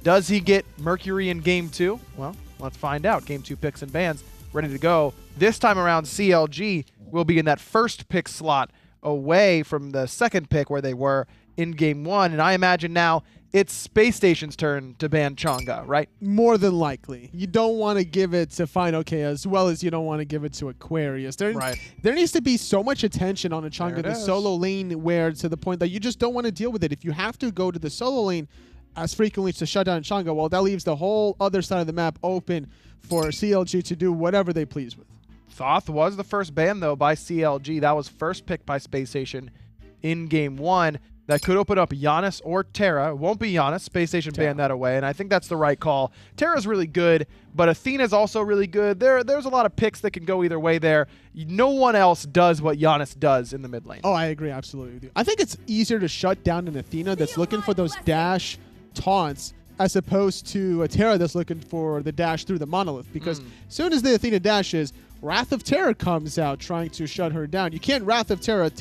Does he get Mercury in Game 2? Well, let's find out. Game 2 picks and bans ready to go. This time around, CLG will be in that first pick slot away from the second pick where they were in Game 1. And I imagine now it's Space Station's turn to ban Chang'e, right? More than likely. You don't want to give it to fineokay as well as you don't want to give it to Aquarius. There needs to be so much attention on a Chang'e in the solo lane where to the point that you just don't want to deal with it. If you have to go to the solo lane as frequently to shut down Chang'e, well, that leaves the whole other side of the map open for CLG to do whatever they please with. Thoth was the first ban, though, by CLG. That was first picked by Space Station in Game 1. That could open up Giannis or Terra. It won't be Giannis. Space Station banned that away, and I think that's the right call. Terra's really good, but Athena's also really good. There's a lot of picks that can go either way there. No one else does what Giannis does in the mid lane. Oh, I agree absolutely with you. I think it's easier to shut down an Athena that's looking for those dash taunts as opposed to a Terra that's looking for the dash through the monolith, because as soon as the Athena dashes, Wrath of Terra comes out trying to shut her down. You can't Wrath of Terra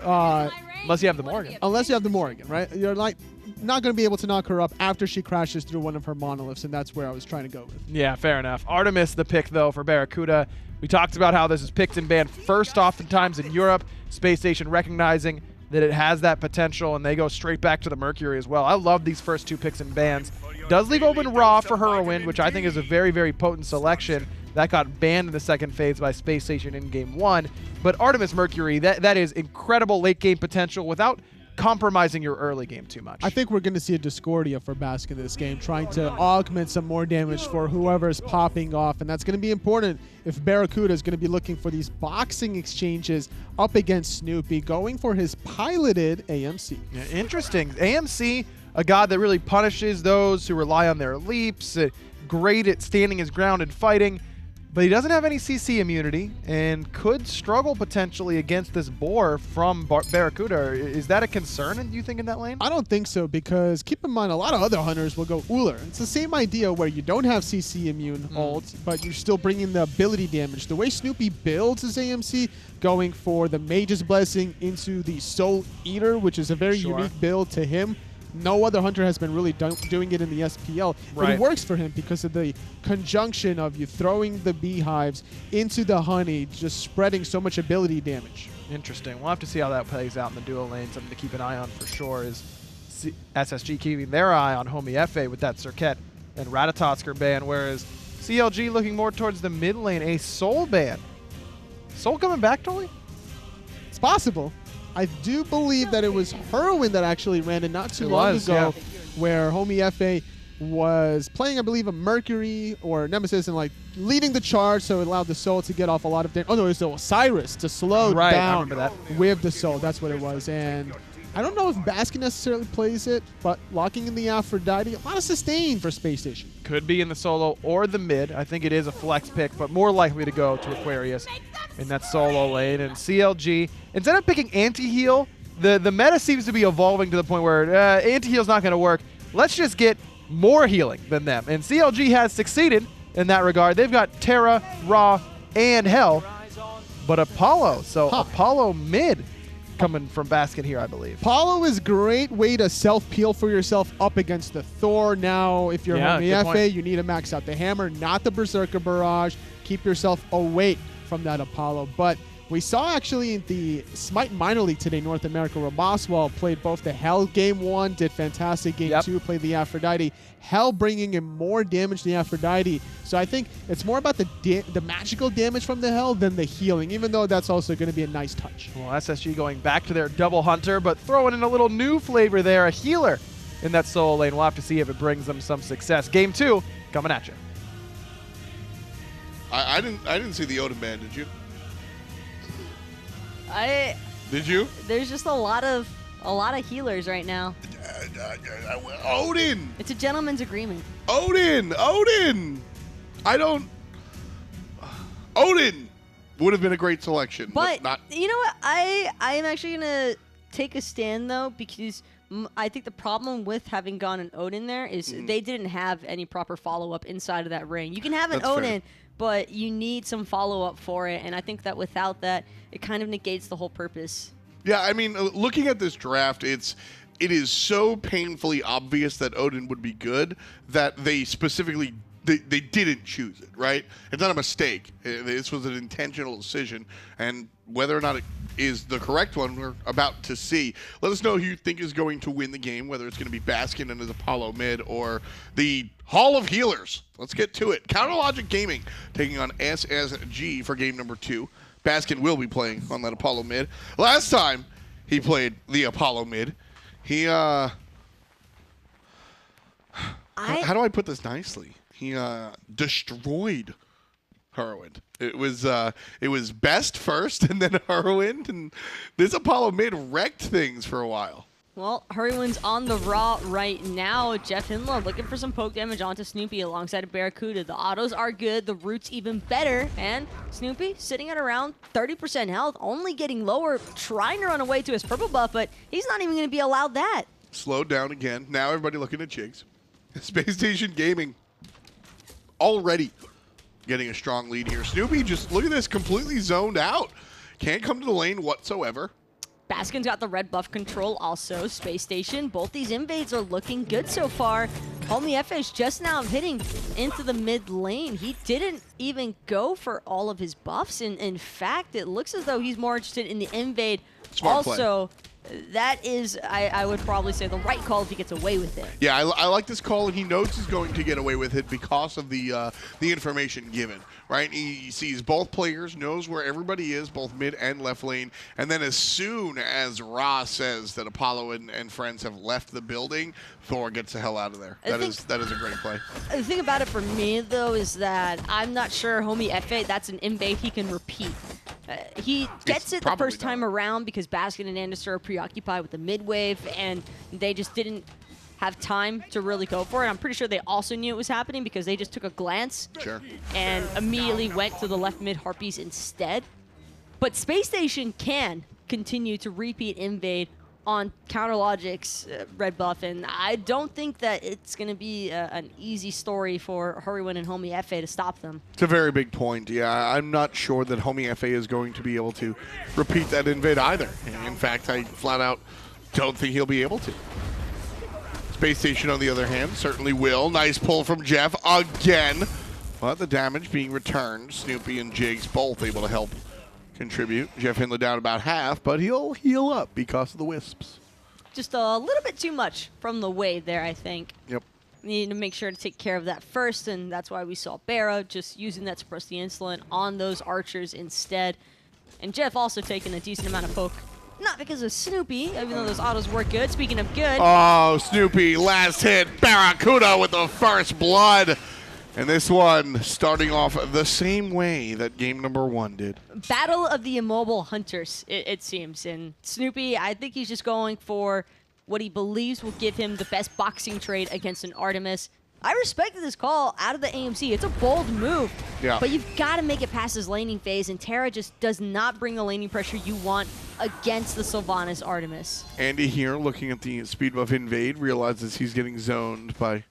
unless you have the Morgan. Unless you have the Morgan, right? You're like not going to be able to knock her up after she crashes through one of her monoliths, and that's where I was trying to go with. Yeah, fair enough. Artemis the pick, though, for BaRRaCCuDDa. We talked about how this is picked and banned first oftentimes in Europe. Space Station recognizing that it has that potential, and they go straight back to the Mercury as well. I love these first two picks and bans. Does leave open Ra for Hurriwind, which I think is a very, very potent selection. That got banned in the second phase by Space Station in Game 1. But Artemis Mercury, that is incredible late game potential without compromising your early game too much. I think we're going to see a Discordia for Baskin this game, trying to augment some more damage for whoever's popping off, and that's going to be important if BaRRaCCuDDa is going to be looking for these boxing exchanges up against Snoopy, going for his piloted AMC. Yeah, interesting. AMC, a god that really punishes those who rely on their leaps, great at standing his ground and fighting, but he doesn't have any CC immunity and could struggle potentially against this boar from BaRRaCCuDDa. Is that a concern, do you think, in that lane? I don't think so, because keep in mind, a lot of other hunters will go Uller. It's the same idea where you don't have CC immune ult, but you're still bringing the ability damage. The way Snoopy builds his AMC, going for the Mage's Blessing into the Soul Eater, which is a very unique build to him. No other hunter has been really doing it in the SPL. But it works for him because of the conjunction of you throwing the beehives into the honey, just spreading so much ability damage. Interesting. We'll have to see how that plays out in the duo lane. Something to keep an eye on for sure is SSG keeping their eye on Homiefe with that Circuit and Ratatoskr ban, whereas CLG looking more towards the mid lane, a Soul ban. Soul coming back, Tolly? It's possible. I do believe that it was Hurriwind that actually ran it not too long ago, where Homiefe was playing, I believe, a Mercury or Nemesis and like leading the charge, so it allowed the Soul to get off a lot of damage. Oh no, it was the Osiris to slow down with the Soul. That's what it was. And I don't know if Baskin necessarily plays it, but locking in the Aphrodite, a lot of sustain for Space Station. Could be in the solo or the mid. I think it is a flex pick, but more likely to go to Aquarius in that solo lane. And CLG, instead of picking anti-heal, the meta seems to be evolving to the point where anti-heal's not going to work. Let's just get more healing than them. And CLG has succeeded in that regard. They've got Terra, Ra, and Hell, but Apollo. So Apollo mid coming from Baskin here, I believe. Apollo is a great way to self-peel for yourself up against the Thor. Now, if you're Homiefe, you need to max out the hammer, not the Berserker Barrage. Keep yourself away from that Apollo. But we saw actually in the Smite Minor League today, North America, where Boswell played both the Hell Game 1, did fantastic Game 2, played the Aphrodite. Hell bringing in more damage than the Aphrodite. So I think it's more about the magical damage from the Hell than the healing, even though that's also going to be a nice touch. Well, SSG going back to their double hunter, but throwing in a little new flavor there, a healer in that solo lane. We'll have to see if it brings them some success. Game 2 coming at you. I didn't see the Odin ban, did you? Did you? There's just a lot of healers right now. Odin! It's a gentleman's agreement. Odin! Odin would have been a great selection. But not. You know what? I am actually going to take a stand, though, because I think the problem with having gone an Odin there is they didn't have any proper follow-up inside of that ring. You can have an Odin, but you need some follow-up for it, and I think that without that, it kind of negates the whole purpose. Yeah, I mean, looking at this draft, it's it is so painfully obvious that Odin would be good that they specifically they didn't choose it, right? It's not a mistake. This was an intentional decision, and whether or not it is the correct one, we're about to see. Let us know who you think is going to win the game, whether it's going to be Baskin and his Apollo mid or the Hall of Healers. Let's get to it. CLGaming taking on SSG for game number 2. Baskin will be playing on that Apollo mid. Last time he played the Apollo mid, he how do I put this nicely? He destroyed Hurriwind. It was best first and then Hurriwind, and this Apollo mid wrecked things for a while. Well, Hurriwind's on the raw right now. JeffHindla looking for some poke damage onto Snoopy alongside of BaRRaCCuDDa. The autos are good, the root's even better, and Snoopy sitting at around 30% health, only getting lower, trying to run away to his purple buff, but he's not even going to be allowed that. Slowed down again. Now everybody looking at Jigz. Spacestation already getting a strong lead here. Snoopy, just look at this, completely zoned out. Can't come to the lane whatsoever. Baskin's got the red buff control also. Spacestation, both these invades are looking good so far. Homiefe is just now hitting into the mid lane. He didn't even go for all of his buffs. In fact, it looks as though he's more interested in the invade. Smart also, play. That is, I would probably say, the right call if he gets away with it. Yeah, I like this call, and he knows he's going to get away with it because of the information given, right? He sees both players, knows where everybody is, both mid and left lane, and then as soon as Ra says that Apollo and friends have left the building, Thor gets the hell out of there. That is a great play. The thing about it for me, though, is that I'm not sure Homiefe, that's an invade he can repeat. He gets it the first time around because Baskin and andinster are preoccupied with the mid wave, and they just didn't have time to really go for it. I'm pretty sure they also knew it was happening because they just took a glance and immediately went to the left mid Harpies instead. But Spacestation can continue to repeat invade on CounterLogic's red buff, and I don't think that it's going to be an easy story for Hurriwind and Homiefe to stop them. It's a very big point. Yeah, I'm not sure that Homiefe is going to be able to repeat that invade either. In fact, I flat out don't think he'll be able to. Spacestation, on the other hand, certainly will. Nice pull from Jeff again, but the damage being returned. Snoopy and Jigz both able to help contribute. JeffHindla down about half, but he'll heal up because of the wisps. Just a little bit too much from the wave there, I think. Yep. Need to make sure to take care of that first, and that's why we saw BaRRA just using that suppress the insolent on those archers instead. And Jeff also taking a decent amount of poke. Not because of Snoopy, even though those autos were good. Speaking of good. Oh, Snoopy, last hit. BaRRaCCuDDa with the first blood. And this one starting off the same way that game number 1 did. Battle of the immobile hunters, it seems. And Snoopy, I think he's just going for what he believes will give him the best boxing trade against an Artemis. I respected this call out of the AMC. It's a bold move. Yeah. But you've got to make it past his laning phase, and Terra just does not bring the laning pressure you want against the Sylvanus Artemis. Andy here, looking at the speed buff invade, realizes he's getting zoned by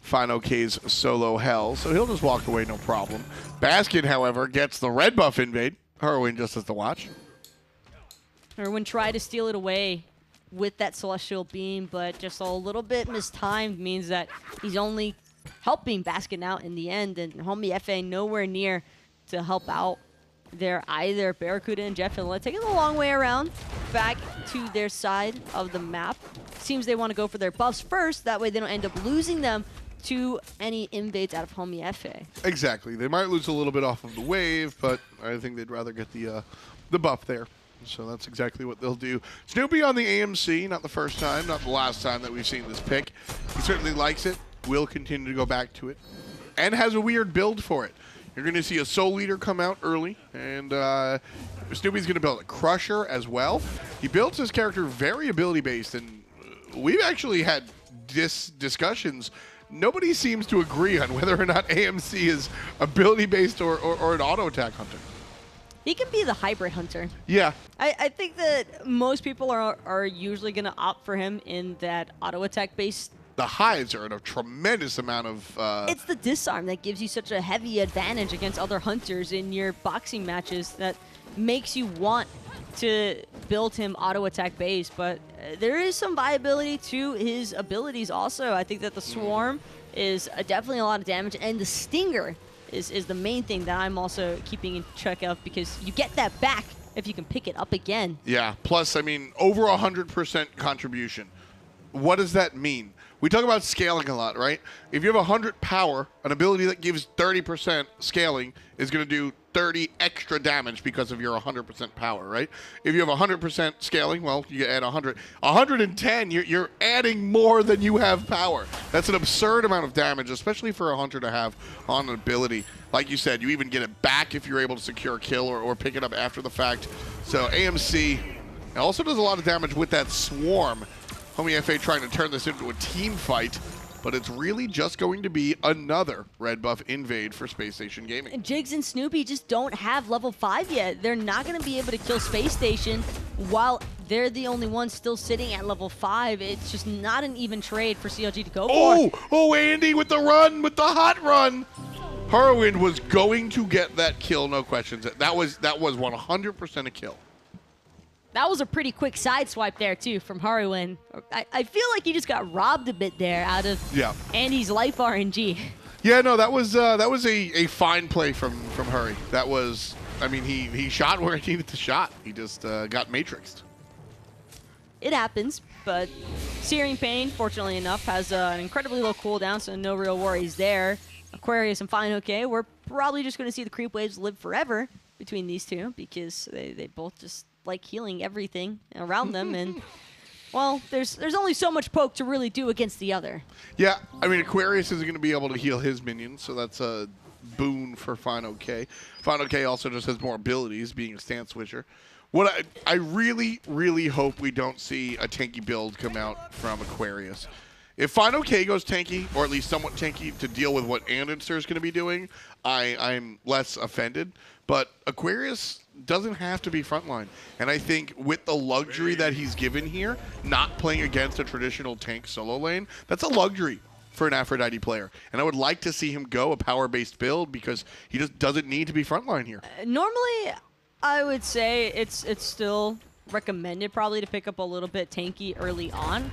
fineokay's solo hell, so he'll just walk away, no problem. Baskin, however, gets the red buff invade. Hurriwind just has to watch. Hurriwind tried to steal it away with that celestial beam, but just a little bit mistimed means that he's only helping Baskin out in the end, and Homiefe nowhere near to help out there either. BaRRaCCuDDa and JeffHindla taking the long way around back to their side of the map. Seems they want to go for their buffs first, that way they don't end up losing them to any invades out of Homiefe. Exactly. They might lose a little bit off of the wave, but I think they'd rather get the buff there. So that's exactly what they'll do. Snoopy on the AMC, not the first time, not the last time that we've seen this pick. He certainly likes it, will continue to go back to it, and has a weird build for it. You're going to see a Soul Leader come out early, and Snoopy's going to build a Crusher as well. He builds his character very ability-based, and we've actually had discussions. Nobody seems to agree on whether or not AMC is ability-based or an auto-attack hunter. He can be the hybrid hunter. Yeah. I think that most people are usually going to opt for him in that auto-attack based. The hives are at a tremendous amount of... It's the disarm that gives you such a heavy advantage against other hunters in your boxing matches that makes you want to build him auto attack base, but there is some viability to his abilities also. I think that the Swarm is definitely a lot of damage, and the Stinger is the main thing that I'm also keeping in check of, because you get that back if you can pick it up again. Yeah, plus, I mean, over 100% contribution. What does that mean? We talk about scaling a lot, right? If you have 100 power, an ability that gives 30% scaling is going to do 30 extra damage because of your 100% power, right? If you have 100% scaling, well, you add 100. 110, you're adding more than you have power. That's an absurd amount of damage, especially for a hunter to have on an ability. Like you said, you even get it back if you're able to secure a kill or pick it up after the fact. So AMC also does a lot of damage with that Swarm. Homiefe trying to turn this into a team fight, but it's really just going to be another red buff invade for Spacestation Gaming. And Jigz and Snoopy just don't have level 5 yet. They're not going to be able to kill Spacestation while they're the only ones still sitting at level 5. It's just not an even trade for CLG to go for. Oh, Andy with the run, with the hot run. Hurriwind was going to get that kill, no questions. That was 100% a kill. That was a pretty quick side swipe there, too, from Hurriwind. I feel like he just got robbed a bit there out of Andy's life RNG. Yeah, no, that was a fine play from Hurry. That was, I mean, he shot where he needed to shot. He just got matrixed. It happens, but Searing Pain, fortunately enough, has an incredibly low cooldown, so no real worries there. Aquarius and fineokay, we're probably just going to see the creep waves live forever between these two, because they both just like healing everything around them, and well, there's only so much poke to really do against the other. Yeah, I mean, Aquarius isn't going to be able to heal his minions, so that's a boon for fineokay. fineokay also just has more abilities, being a stance switcher. What I really, really hope we don't see a tanky build come out from Aquarius. If fineokay goes tanky, or at least somewhat tanky, to deal with what andinster is going to be doing, I'm less offended. But Aquarius doesn't have to be frontline. And I think with the luxury that he's given here, not playing against a traditional tank solo lane, that's a luxury for an Aphrodite player. And I would like to see him go a power-based build, because he just doesn't need to be frontline here. Normally, I would say it's still recommended probably to pick up a little bit tanky early on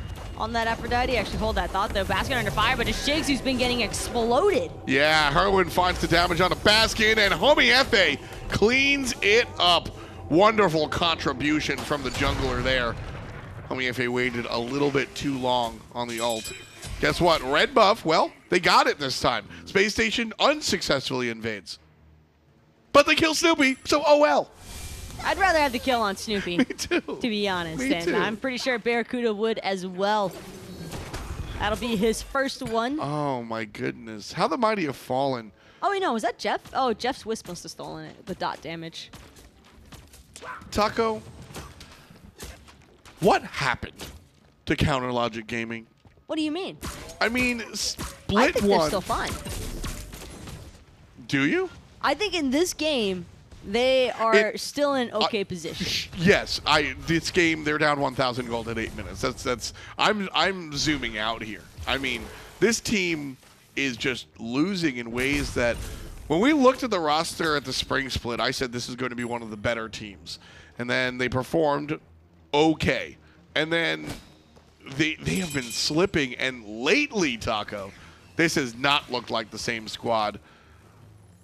that Aphrodite. Actually, hold that thought, though. Baskin under fire, but it's Jigz who's been getting exploded. Yeah, Hurriwind finds the damage on the Baskin, and Homiefe cleans it up. Wonderful contribution from the jungler there. Homiefe waited a little bit too long on the ult. Guess what? Red buff, well, they got it this time. Spacestation unsuccessfully invades. But they kill Snoopy, so oh well. I'd rather have the kill on Snoopy. Me too. To be honest, Me and too. I'm pretty sure BaRRaCCuDDa would as well. That'll be his first one. Oh my goodness. How the mighty have fallen. Oh wait, no, was that Jeff? Oh, Jeff's Wisp must have stolen it. The dot damage. Taco, what happened to Counter Logic Gaming? What do you mean? I mean, I split think one. they're still fine. Do you? I think in this game, they are still in okay position. Yes, this game they're down 1,000 gold at 8 minutes. That's I'm zooming out here. I mean, this team is just losing in ways that when we looked at the roster at the spring split, I said this is going to be one of the better teams. And then they performed okay. And then they have been slipping, and lately, Taco, this has not looked like the same squad.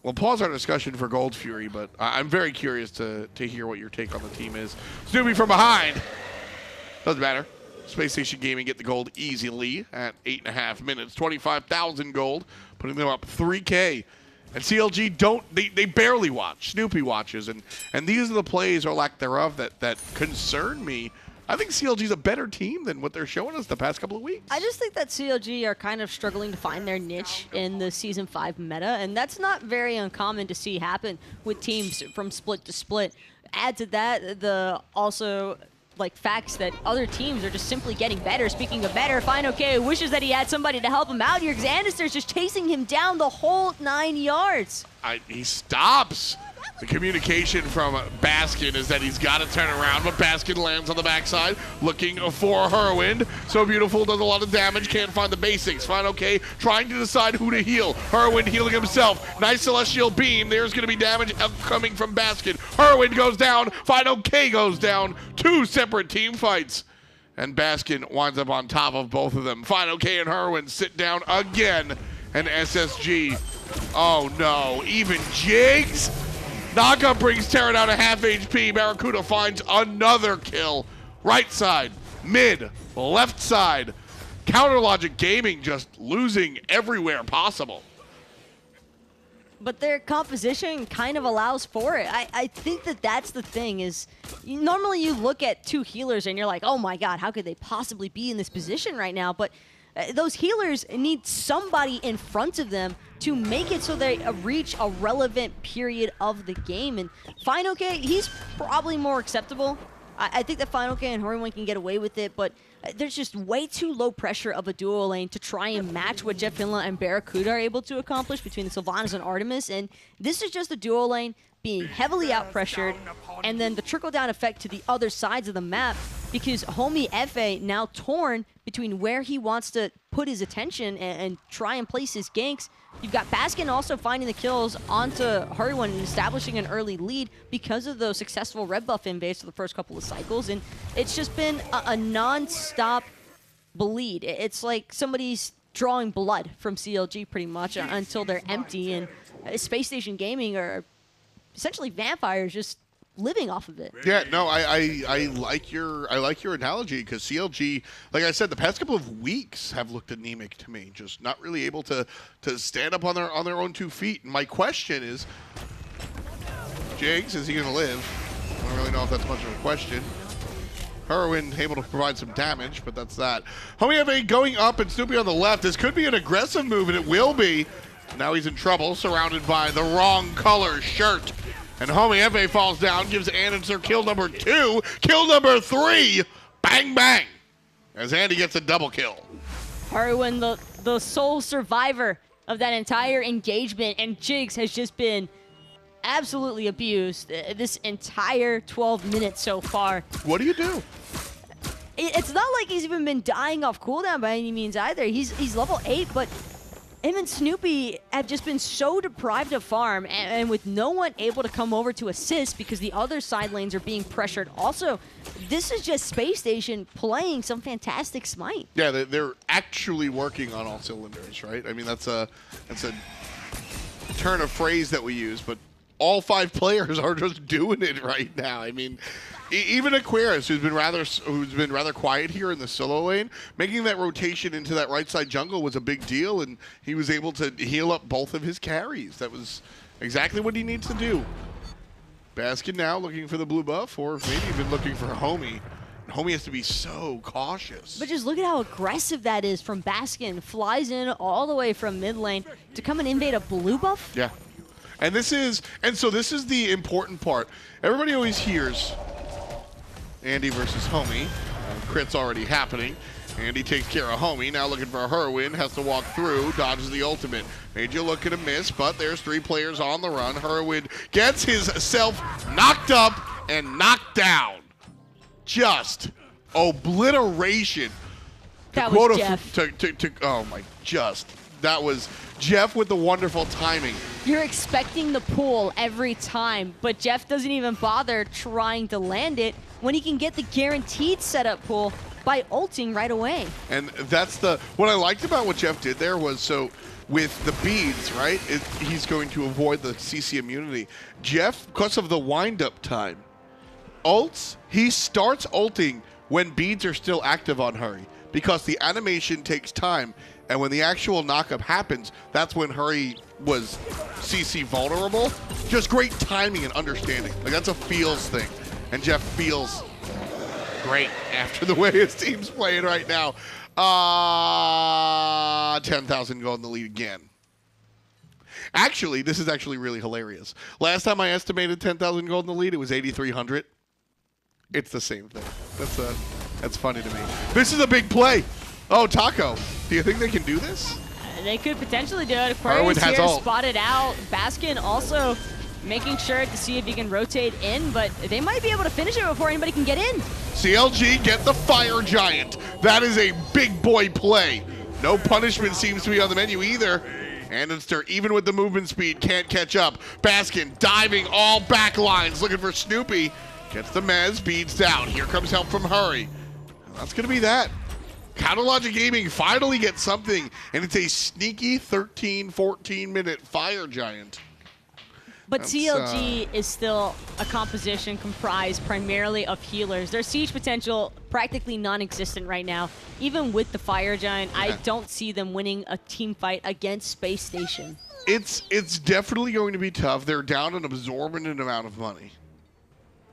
We'll pause our discussion for Gold Fury, but I'm very curious to hear what your take on the team is. Snoopy from behind. Doesn't matter. Spacestation Gaming get the gold easily at 8.5 minutes. 25,000 gold, putting them up 3K. And CLG they barely watch. Snoopy watches. And these are the plays or lack thereof that concern me. I think CLG's a better team than what they're showing us the past couple of weeks. I just think that CLG are kind of struggling to find their niche in the Season 5 meta, and that's not very uncommon to see happen with teams from split to split. Add to that the also like facts that other teams are just simply getting better. Speaking of better, fineokay wishes that he had somebody to help him out here because andinster's just chasing him down the whole 9 yards. He stops. The communication from Baskin is that he's got to turn around, but Baskin lands on the backside, looking for Hurriwind. So Beautiful does a lot of damage, can't find the basics. fineokay trying to decide who to heal. Hurriwind healing himself. Nice Celestial Beam. There's going to be damage coming from Baskin. Hurriwind goes down. fineokay goes down. 2 separate team fights. And Baskin winds up on top of both of them. fineokay and Hurriwind sit down again. And SSG, oh no, even Jigz? Naga brings Terra down to half HP. BaRRaCCuDDa finds another kill. Right side, mid, left side. CLGaming just losing everywhere possible. But their composition kind of allows for it. I think that that's the thing is, normally you look at 2 healers and you're like, oh my god, how could they possibly be in this position right now? But those healers need somebody in front of them to make it so they reach a relevant period of the game. And fineokay, he's probably more acceptable. I think that fineokay and Hurriwind can get away with it, but there's just way too low pressure of a duo lane to try and match what JeffHindla and BaRRaCCuDDa are able to accomplish between the Sylvanus and Artemis. And this is just a duo lane being heavily out-pressured, and then the trickle-down effect to the other sides of the map, because Homiefe now torn between where he wants to put his attention and try and place his ganks. You've got Baskin also finding the kills onto Hurriwind and establishing an early lead because of those successful red buff invades for the first couple of cycles, and it's just been a non-stop bleed. It's like somebody's drawing blood from CLG pretty much until they're empty, and Spacestation Gaming are essentially vampires just living off of it. Yeah, no, I like your analogy, because CLG, like I said, the past couple of weeks have looked anemic to me, just not really able to stand up on their own 2 feet. And my question is, Jigz, is he going to live? I don't really know if that's much of a question. Hurriwind able to provide some damage, but that's that. Homiefe going up and Snoopy on the left. This could be an aggressive move, and it will be. Now he's in trouble, surrounded by the wrong color shirt. And Homiefe falls down, gives andinster kill number 2. Kill number 3, bang, bang, as Andy gets a double kill. Hurriwind, the sole survivor of that entire engagement, and Jigz has just been absolutely abused this entire 12 minutes so far. What do you do? It's not like he's even been dying off cooldown by any means either. He's level 8, but him and Snoopy have just been so deprived of farm, and with no one able to come over to assist because the other side lanes are being pressured. Also, this is just Spacestation playing some fantastic Smite. Yeah, they're actually working on all cylinders, right? I mean, that's a turn of phrase that we use, but all 5 players are just doing it right now. I mean, even Aquarius, who's been rather quiet here in the solo lane, making that rotation into that right side jungle was a big deal, and he was able to heal up both of his carries. That was exactly what he needs to do. Baskin now looking for the blue buff, or maybe even looking for Homie. Homie has to be so cautious. But just look at how aggressive that is from Baskin. Flies in all the way from mid lane to come and invade a blue buff. Yeah. And so this is the important part. Everybody always hears Andy versus Homie. Crit's already happening. Andy takes care of Homie. Now looking for a Hurriwind. Has to walk through. Dodges the ultimate. Made you look at a miss, but there's 3 players on the run. Hurriwind gets himself knocked up and knocked down. Just obliteration. That was Jeff. Oh my, that was Jeff with the wonderful timing. You're expecting the pull every time, but Jeff doesn't even bother trying to land it when he can get the guaranteed setup pull by ulting right away. And that's what I liked about what Jeff did there was, so with the beads, right, he's going to avoid the CC immunity. Jeff, because of the wind-up time, he starts ulting when beads are still active on Hurry, because the animation takes time, and when the actual knockup happens, that's when Hurry was CC vulnerable. Just great timing and understanding. Like, that's a feels thing. And Jeff feels great after the way his team's playing right now. 10,000 gold in the lead again. Actually, this is actually really hilarious. Last time I estimated 10,000 gold in the lead, it was 8,300. It's the same thing. That's funny to me. This is a big play. Oh, Taco. Do you think they can do this? They could potentially do it. Aquarius here ult. spotted out. Baskin also making sure to see if he can rotate in, but they might be able to finish it before anybody can get in. CLG get the Fire Giant. That is a big boy play. No punishment seems to be on the menu either. Andinster, even with the movement speed, can't catch up. Baskin diving all back lines, looking for Snoopy. Gets the mez, beats down. Here comes help from Hurry. That's going to be that. CLGaming finally gets something, and it's a sneaky 13, 14-minute Fire Giant. But CLG is still a composition comprised primarily of healers. Their siege potential practically non-existent right now. Even with the Fire Giant, I don't see them winning a team fight against Space Station. It's definitely going to be tough. They're down an absorbent amount of money.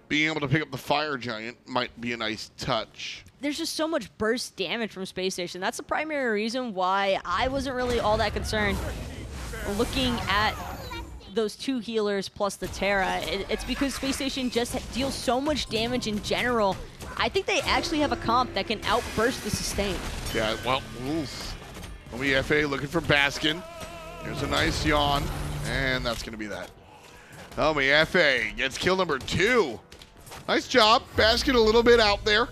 Being able to pick up the Fire Giant might be a nice touch. There's just so much burst damage from Space Station. That's the primary reason why I wasn't really all that concerned looking at those two healers plus the Terra. It's because Space Station just deals so much damage in general. I think they actually have a comp that can outburst the sustain. Yeah, well, Homiefe looking for Baskin. Here's a nice yawn, and that's going to be that. Homiefe gets kill number 2. Nice job. Baskin a little bit out there.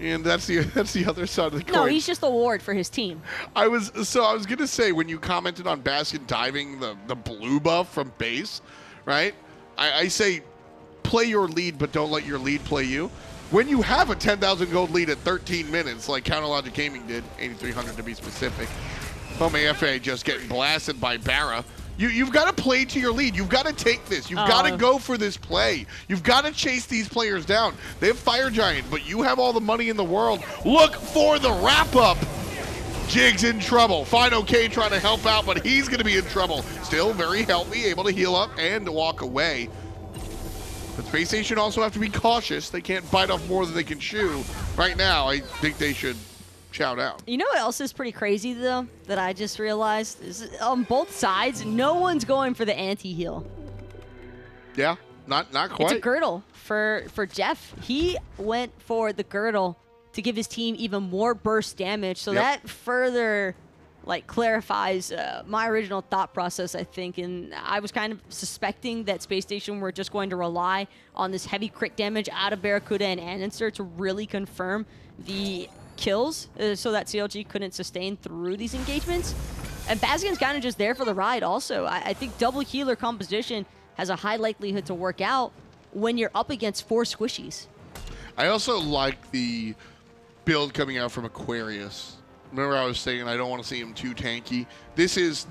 And that's the other side of the coin. No, he's just a ward for his team. I was gonna say, when you commented on Baskin diving the blue buff from base, right? I say play your lead, but don't let your lead play you. When you have a 10,000 gold lead at 13 minutes, like CLGaming did, 8,300 to be specific, Homiefe just getting blasted by BaRRA. You've got to play to your lead. You've got to take this. You've got to go for this play. You've got to chase these players down. They have Fire Giant, but you have all the money in the world. Look for the wrap-up. Jigz in trouble. fineokay trying to help out, but he's going to be in trouble. Still very healthy, able to heal up and to walk away. But Space Station also have to be cautious. They can't bite off more than they can chew. Right now, I think they should shout out. You know what else is pretty crazy, though, that I just realized? Is on both sides, no one's going for the anti-heal. Yeah, not quite. It's a girdle for Jeff. He went for the girdle to give his team even more burst damage, so that further clarifies my original thought process, I think. And I was kind of suspecting that Space Station were just going to rely on this heavy crit damage out of BaRRaCCuDDa and andinster to really confirm the kills so that CLG couldn't sustain through these engagements. And Baskin's kind of just there for the ride also. I think double healer composition has a high likelihood to work out when you're up against 4 squishies. I also like the build coming out from Aquarius. Remember I was saying I don't want to see him too tanky. This is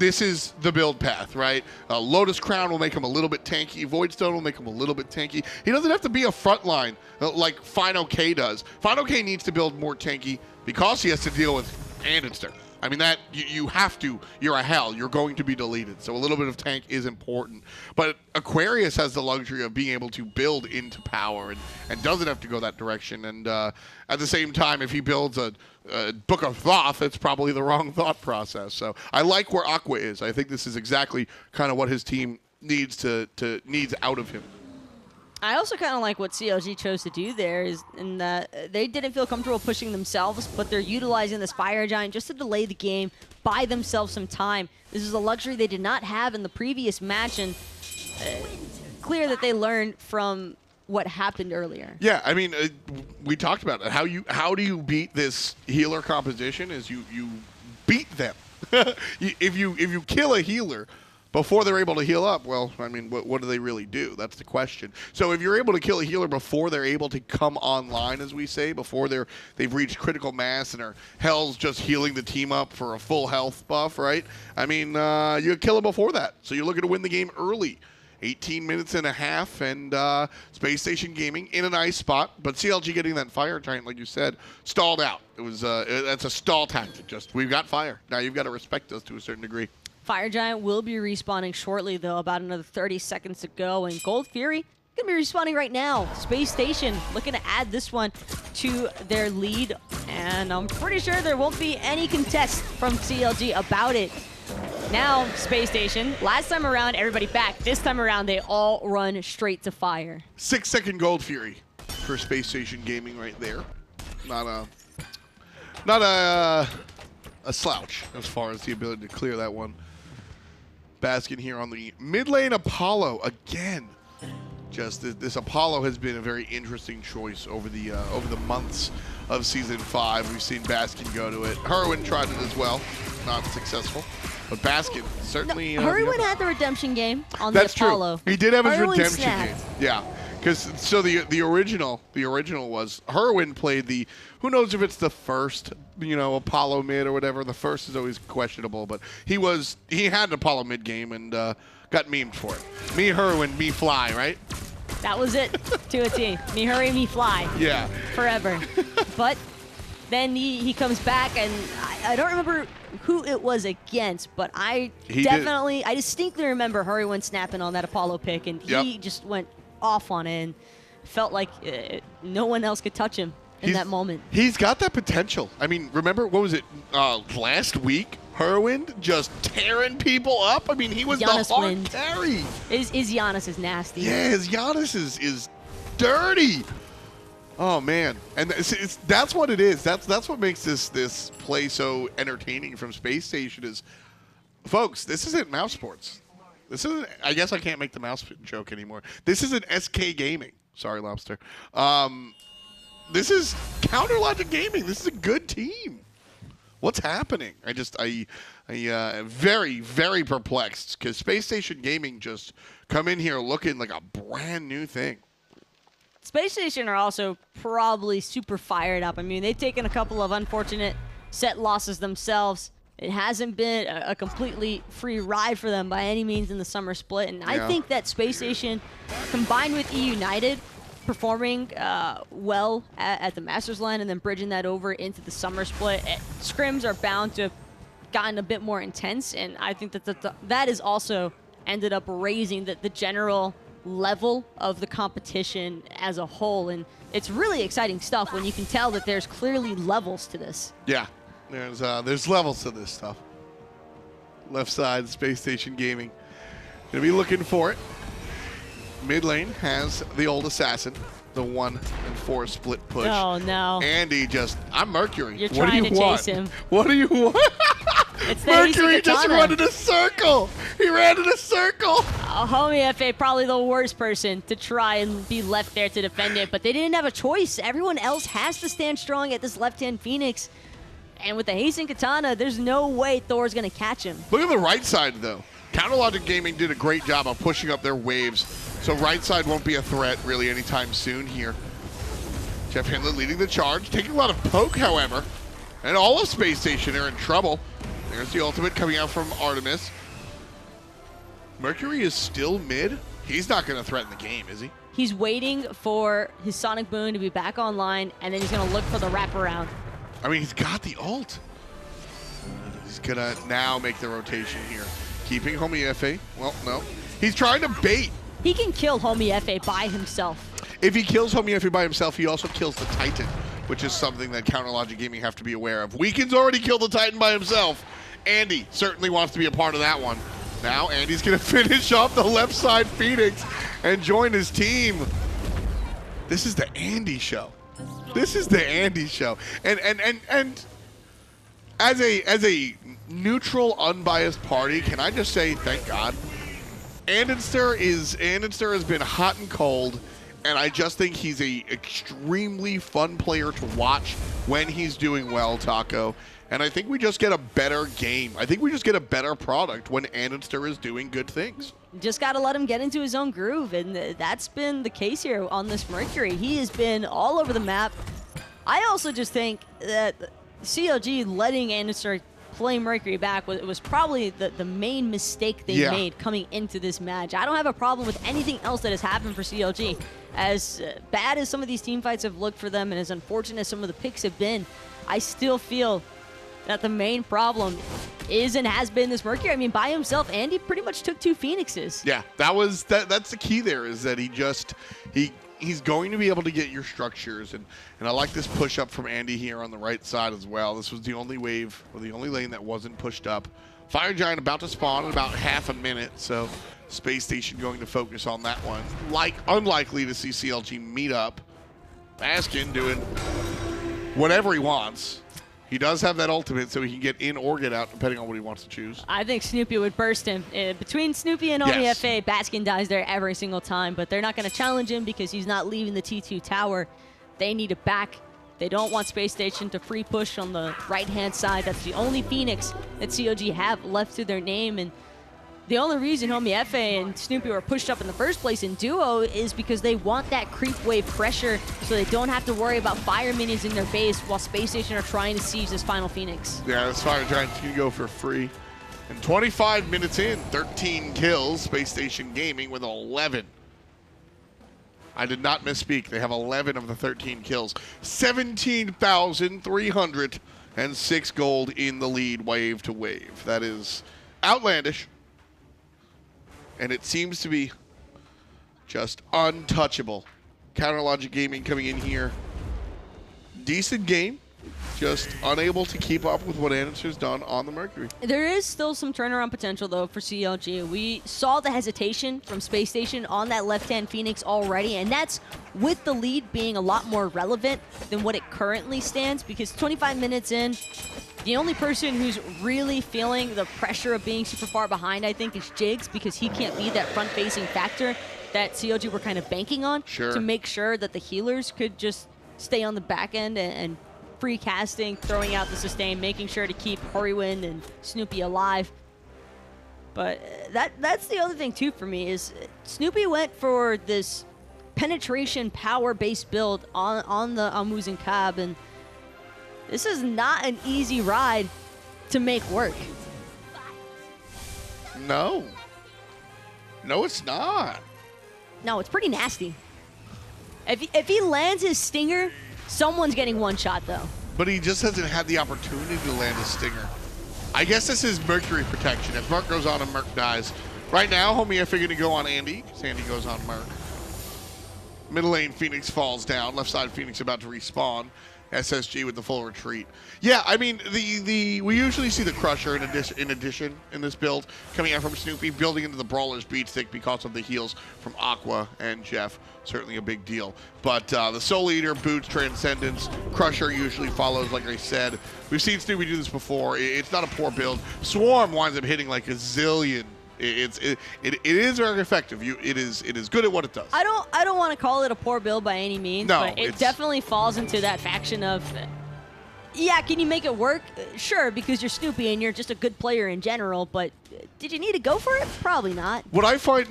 the build path, right? Lotus Crown will make him a little bit tanky. Voidstone will make him a little bit tanky. He doesn't have to be a frontline like fineokay does. fineokay needs to build more tanky because he has to deal with andinster. I mean, that you have to. You're a hell. You're going to be deleted. So a little bit of tank is important. But Aquarius has the luxury of being able to build into power and doesn't have to go that direction. And at the same time, if he builds a Book of Thoth, it's probably the wrong thought process. So I like where Aqua is. I think this is exactly kind of what his team needs needs out of him. I also kind of like what CLG chose to do there is in that they didn't feel comfortable pushing themselves, but they're utilizing this Fire Giant just to delay the game, buy themselves some time. This is a luxury they did not have in the previous match, and clear that they learned from what happened earlier. Yeah, I mean, we talked about it. How do you beat this healer composition is you beat them. If you kill a healer before they're able to heal up, well, I mean, what do they really do? That's the question. So if you're able to kill a healer before they're able to come online, as we say, before they've reached critical mass and Hell's just healing the team up for a full health buff, right? I mean, you kill them before that. So you're looking to win the game early. 18 minutes and a half, and Spacestation Gaming in a nice spot, but CLG getting that Fire Giant, like you said, stalled out. It was that's a stall tactic. Just we've got fire. Now you've got to respect us to a certain degree. Fire Giant will be respawning shortly, though, about another 30 seconds to go. And Gold Fury going to be respawning right now. Space Station looking to add this one to their lead. And I'm pretty sure there won't be any contest from CLG about it. Now, Space Station, last time around, everybody back. This time around, they all run straight to fire. 6-second Gold Fury for Space Station Gaming right there. Not a slouch as far as the ability to clear that one. Baskin here on the mid lane. Apollo again. Just this Apollo has been a very interesting choice over the months of Season 5. We've seen Baskin go to it. Hurriwind tried it as well. Not successful. But Baskin certainly... No, Hurriwind had the redemption game on That's the Apollo. True. He did have his Hurriwind redemption snapped. game. Yeah. Because so the original was Hurriwind played the, who knows if it's the first, Apollo mid or whatever. The first is always questionable, but he had an Apollo mid game and got memed for it. Me Hurriwind, me fly, right? That was it to a T. Me hurry, me fly. Yeah. Forever. But then he comes back, and I don't remember who it was against, but I distinctly remember Hurriwind snapping on that Apollo pick, and he just went off on it and felt like no one else could touch him in that moment. He's got that potential. I mean, remember, what was it, last week? Hurriwind just tearing people up. I mean, he was Giannis the hard carry. His Giannis is nasty. Yeah, his Giannis is dirty. Oh man, and that's what it is. That's what makes this play so entertaining from Space Station. Is, folks, this isn't mouse sports. This isn't. I guess I can't make the mouse joke anymore. This isn't SKGaming. Sorry, Lobster. This is Counter-Logic Gaming. This is a good team. What's happening? I very, very perplexed because Space Station Gaming just come in here looking like a brand new thing. Space Station are also probably super fired up. I mean, they've taken a couple of unfortunate set losses themselves. It hasn't been a completely free ride for them by any means in the summer split. And I think that Space Station, combined with E United, performing well at the Masters line and then bridging that over into the summer split, scrims are bound to have gotten a bit more intense. And I think that that has also ended up raising the general level of the competition as a whole. And it's really exciting stuff when you can tell that there's clearly levels to this. Yeah. There's levels to this stuff. Left side, Space Station Gaming. Gonna be looking for it. Mid lane has the old assassin, the 1-4 split push. Oh no. Andy I'm Mercury. You're trying to chase him. What do you want? It's Mercury just ran in a circle. He ran in a circle. Homiefe, probably the worst person to try and be left there to defend it, but they didn't have a choice. Everyone else has to stand strong at this left-hand Phoenix. And with the Hasten Katana, there's no way Thor's going to catch him. Look at the right side, though. Counter-Logic Gaming did a great job of pushing up their waves, so right side won't be a threat really anytime soon here. JeffHindla leading the charge, taking a lot of poke, however. And all of Space Station are in trouble. There's the ultimate coming out from Artemis. Mercury is still mid. He's not going to threaten the game, is he? He's waiting for his Sonic Boom to be back online, and then he's going to look for the wraparound. I mean, he's got the ult. He's going to now make the rotation here. Keeping Homiefe. Well, no. He's trying to bait. He can kill Homiefe by himself. If he kills Homiefe by himself, he also kills the Titan, which is something that Counter-Logic Gaming have to be aware of. Weekend's already killed the Titan by himself. Andy certainly wants to be a part of that one. Now Andy's going to finish off the left side Phoenix and join his team. This is the Andy show. This is the Andy show. And as a neutral, unbiased party, can I just say thank God? Andinster has been hot and cold, and I just think he's a extremely fun player to watch when he's doing well, Taco. And I think we just get a better game. I think we just get a better product when Andinster is doing good things. Just got to let him get into his own groove, and that's been the case here on this Mercury. He has been all over the map. I also just think that CLG letting Andinster play Mercury back was probably the main mistake they made coming into this match. I don't have a problem with anything else that has happened for CLG. As bad as some of these team fights have looked for them and as unfortunate as some of the picks have been, I still feel that the main problem is and has been this Mercury. I mean, by himself, Andy pretty much took 2 Phoenixes. Yeah, that's the key there, is that he's going to be able to get your structures, and I like this push up from Andy here on the right side as well. This was the only wave, or the only lane that wasn't pushed up. Fire Giant about to spawn in about half a minute, so Space Station going to focus on that one. Unlikely to see CLG meet up. Baskin doing whatever he wants. He does have that ultimate, so he can get in or get out, depending on what he wants to choose. I think Snoopy would burst him. Between Snoopy and Homiefe, Baskin dies there every single time, but they're not going to challenge him because he's not leaving the T2 tower. They need it back. They don't want Space Station to free push on the right-hand side. That's the only Phoenix that CLG have left to their name, and the only reason Homiefe and Snoopy were pushed up in the first place in duo is because they want that creep wave pressure so they don't have to worry about fire minions in their base while Space Station are trying to siege this final Phoenix. Yeah, this Fire Giants can go for free. And 25 minutes in, 13 kills, Space Station Gaming with 11. I did not misspeak. They have 11 of the 13 kills. 17,306 gold in the lead, wave to wave. That is outlandish. And it seems to be just untouchable. Counterlogic Gaming coming in here. Decent game. Just unable to keep up with what andinster's done on the Mercury. There is still some turnaround potential, though, for CLG. We saw the hesitation from Space Station on that left-hand Phoenix already, and that's with the lead being a lot more relevant than what it currently stands, because 25 minutes in, the only person who's really feeling the pressure of being super far behind, I think, is Jigz, because he can't be that front-facing factor that CLG were kind of banking on to make sure that the healers could just stay on the back end and free casting, throwing out the sustain, making sure to keep Hurriwind and Snoopy alive. But that's the other thing, too, for me, is Snoopy went for this penetration power-based build on the Muzen cab, and this is not an easy ride to make work. No. No, it's not. No, it's pretty nasty. If he lands his stinger, someone's getting one shot, though. But he just hasn't had the opportunity to land a stinger. I guess this is Mercury protection. If Merc goes on and Merc dies. Right now, Homiefe going to go on Andy, because Andy goes on Merc. Middle lane, Phoenix falls down. Left side, Phoenix about to respawn. SSG with the full retreat. Yeah, I mean, we usually see the Crusher in addition in this build coming out from Snoopy, building into the Brawler's beat stick because of the heals from Aqua and Jeff. Certainly a big deal. But the Soul Eater, Boots, Transcendence, Crusher usually follows, like I said. We've seen Snoopy do this before. It's not a poor build. Swarm winds up hitting like a zillion. It is very effective. It is good at what it does. I don't want to call it a poor build by any means, but it definitely falls into that faction of, yeah, can you make it work? Sure, because you're Snoopy and you're just a good player in general, but did you need to go for it? Probably not. What I find,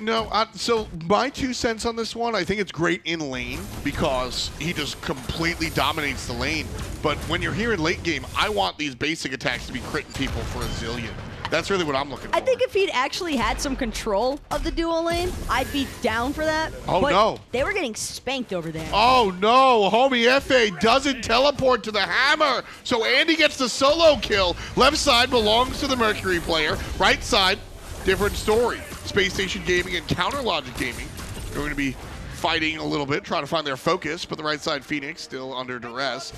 so my 2 cents on this one, I think it's great in lane because he just completely dominates the lane. But when you're here in late game, I want these basic attacks to be critting people for a zillion. That's really what I'm looking for. I think if he'd actually had some control of the duo lane, I'd be down for that. Oh, but no. They were getting spanked over there. Oh, no. Homiefe doesn't teleport to the hammer. So Andy gets the solo kill. Left side belongs to the Mercury player. Right side, different story. Space Station Gaming and Counterlogic Gaming are going to be fighting a little bit, trying to find their focus, but the right side Phoenix still under duress.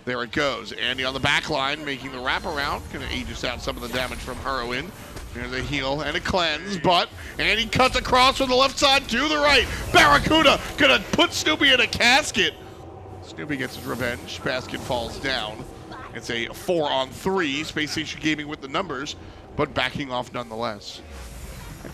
There it goes. Andy on the back line making the wraparound. Going to aegis out some of the damage from Hurriwind. There's a heal and a cleanse, but Andy cuts across from the left side to the right. BaRRaCCuDDa going to put Snoopy in a casket. Snoopy gets his revenge. Baskin falls down. It's a 4-on-3. Space Station Gaming with the numbers, but backing off nonetheless.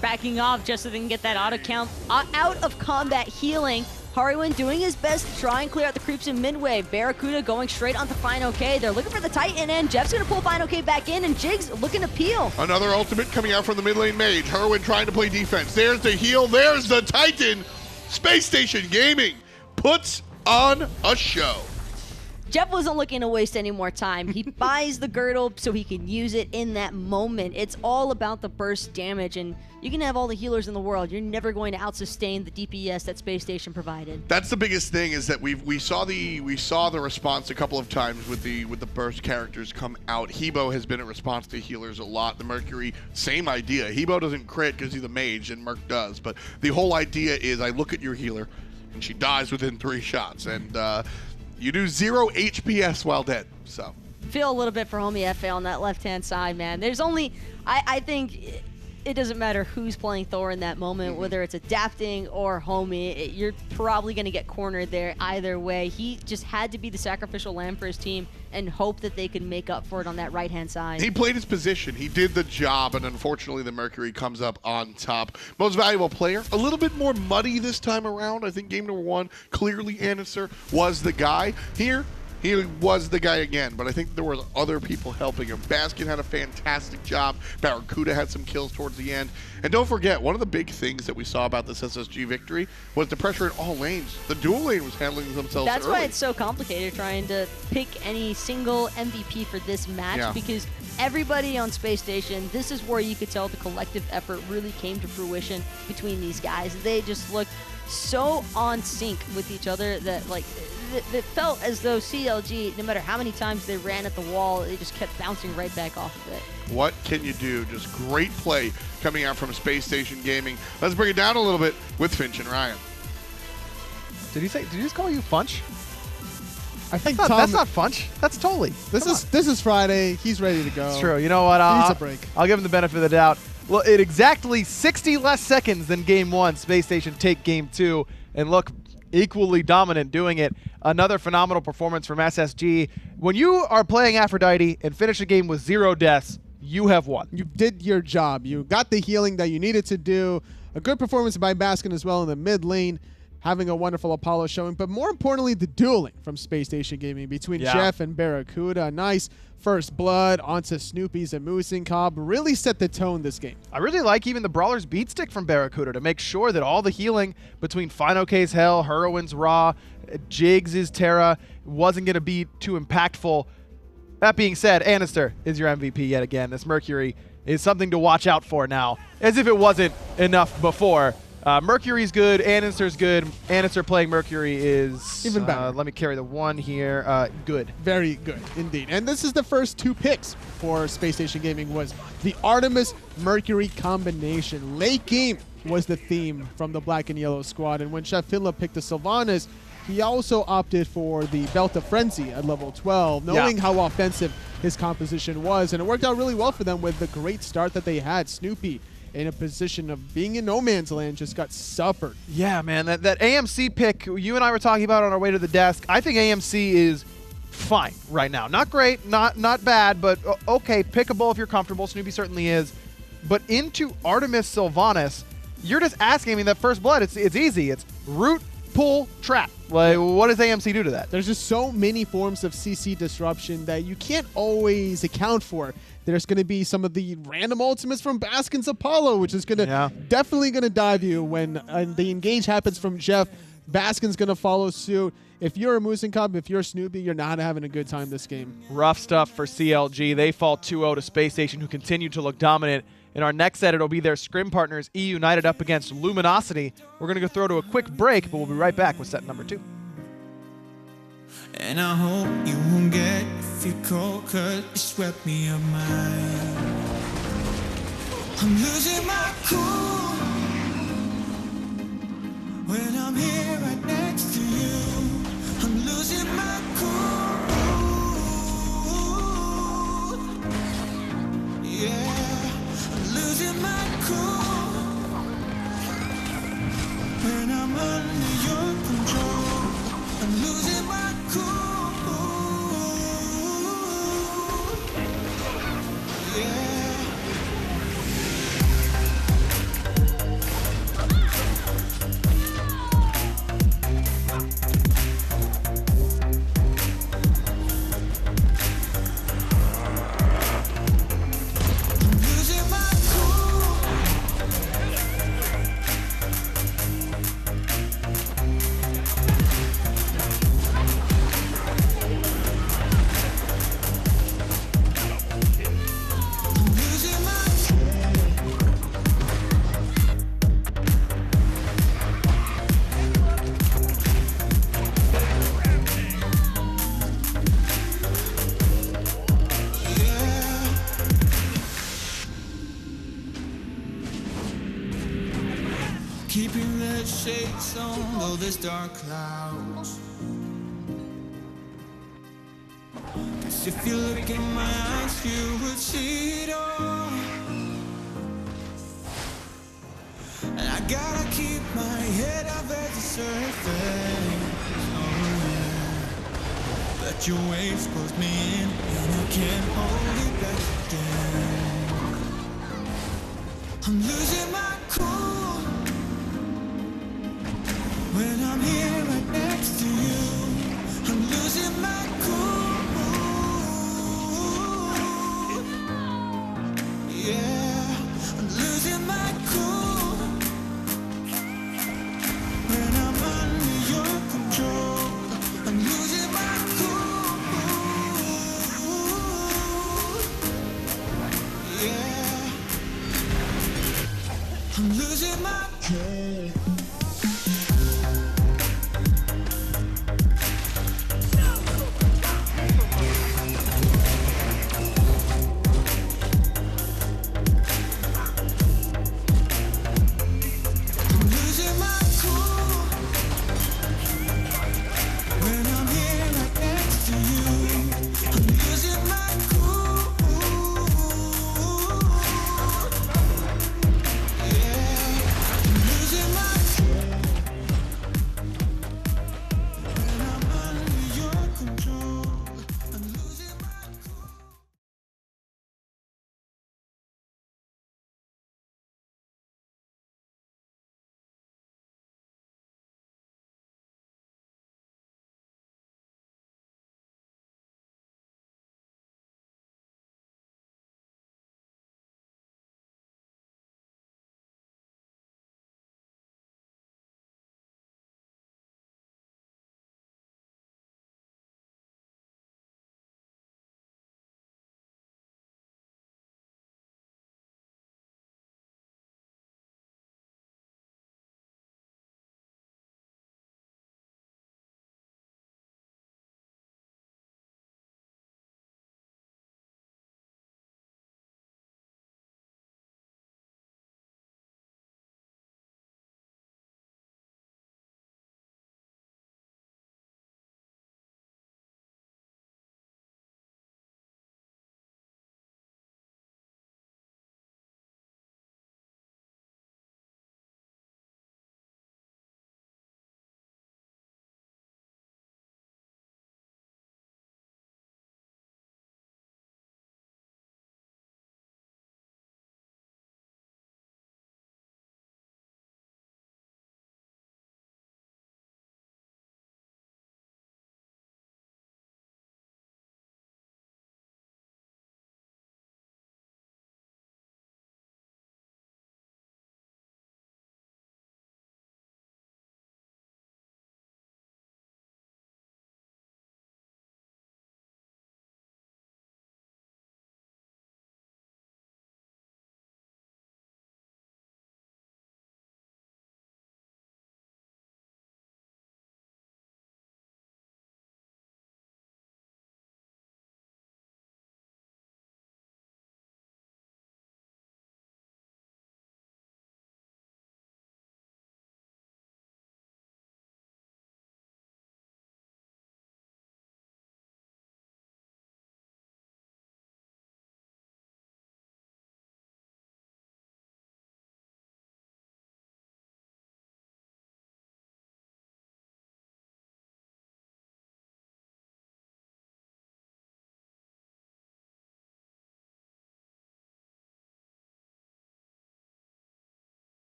Backing off just so they can get that out of combat healing. Hurriwind doing his best to try and clear out the creeps in midway. BaRRaCCuDDa going straight onto fineokay. They're looking for the Titan, and Jeff's going to pull fineokay back in, and Jigz looking to peel. Another ultimate coming out from the mid lane mage. Hurriwind trying to play defense. There's the heal. There's the Titan. Space Station Gaming puts on a show. Jeff wasn't looking to waste any more time. He buys the girdle so he can use it in that moment. It's all about the burst damage, and you can have all the healers in the world. You're never going to out-sustain the DPS that Space Station provided. That's the biggest thing, is that we saw the response a couple of times with the burst characters come out. Hebo has been a response to healers a lot. The Mercury, same idea. Hebo doesn't crit because he's a mage, and Merc does. But the whole idea is I look at your healer, and she dies within 3 shots, and you do 0 HPS while dead. So feel a little bit for Homiefe on that left-hand side, man. There's only, I think, it doesn't matter who's playing Thor in that moment, whether it's adapting or Homie, you're probably going to get cornered there either way. He just had to be the sacrificial lamb for his team and hope that they could make up for it on that right-hand side. He played his position. He did the job, and unfortunately the Mercury comes up on top. Most valuable player, a little bit more muddy this time around. I think game number 1, clearly andinster was the guy. Here, he was the guy again, but I think there were other people helping him. Baskin had a fantastic job. BaRRaCCuDDa had some kills towards the end. And don't forget, one of the big things that we saw about this SSG victory was the pressure in all lanes. The dual lane was handling themselves That's early. why it's so complicated trying to pick any single MVP for this match, because everybody on Space Station, this is where you could tell the collective effort really came to fruition between these guys. They just looked so on sync with each other that, like, it felt as though CLG, no matter how many times they ran at the wall, they just kept bouncing right back off of it. What can you do? Just great play coming out from Spacestation Gaming. Let's bring it down a little bit with Finch and Ryan. Did he just call you Funch? I think that's not Funch. That's totally. This is Friday. He's ready to go. It's true. You know what? He needs a break. I'll give him the benefit of the doubt. Well, in exactly 60 less seconds than Game 1, Space Station take Game 2 and look equally dominant doing it. Another phenomenal performance from SSG. When you are playing Aphrodite and finish a game with 0 deaths, you have won. You did your job. You got the healing that you needed to do. A good performance by Baskin as well in the mid lane, having a wonderful Apollo showing. But more importantly, the dueling from Space Station Gaming between Jeff and BaRRaCCuDDa. Nice first blood onto Snoopy's and Muzen Cobb. Really set the tone this game. I really like even the Brawler's beat stick from BaRRaCCuDDa to make sure that all the healing between fineokay's Hell, Hurriwind's Raw, Jigz' Terra wasn't going to be too impactful. That being said, andinster is your MVP yet again. This Mercury is something to watch out for now, as if it wasn't enough before. Mercury's good, andinster's good. Andinster playing Mercury is even better. Let me carry the one here. Good. Very good indeed. And this is the first 2 picks for Space Station Gaming was the Artemis Mercury combination. Late game was the theme from the black and yellow squad. And when JeffHindla picked the Sylvanus, he also opted for the Belt of Frenzy at level 12, knowing how offensive his composition was. And it worked out really well for them with the great start that they had. Snoopy, in a position of being in no man's land, just got suffered. Yeah, man, that AMC pick you and I were talking about on our way to the desk, I think AMC is fine right now. Not great, not bad, but okay, pickable if you're comfortable. Snoopy certainly is. But into Artemis Sylvanus, you're just asking, I mean, that first blood, it's easy. It's root, pull, trap. Like, what does AMC do to that? There's just so many forms of CC disruption that you can't always account for. There's going to be some of the random ultimates from Baskin's Apollo, which is going to definitely going to dive you when the engage happens from Jeff. Baskin's going to follow suit. If you're a Muzen Cobb, if you're Snoopy, you're not having a good time this game. Rough stuff for CLG. They fall 2-0 to Space Station, who continue to look dominant. In our next set, it'll be their scrim partners, E United, up against Luminosity. We're going to go throw to a quick break, but we'll be right back with set number 2. And I hope you won't get if you cold, cause you swept me up mine. I'm losing my cool when I'm here right next to you. I'm losing my cool. Yeah, I'm losing my cool when I'm under your control. I'm losing my cool. Keeping red shades on all this dark clouds. Cause if you look in my eyes, you would see it all. gotta keep my head above the surface. Oh yeah. Let your waves close me in, and I can't hold it back again. I'm losing my cool when I'm here right next to you. I'm losing my cool. Yeah, I'm losing my cool when I'm under your control. I'm losing my cool. Yeah, I'm losing my cool.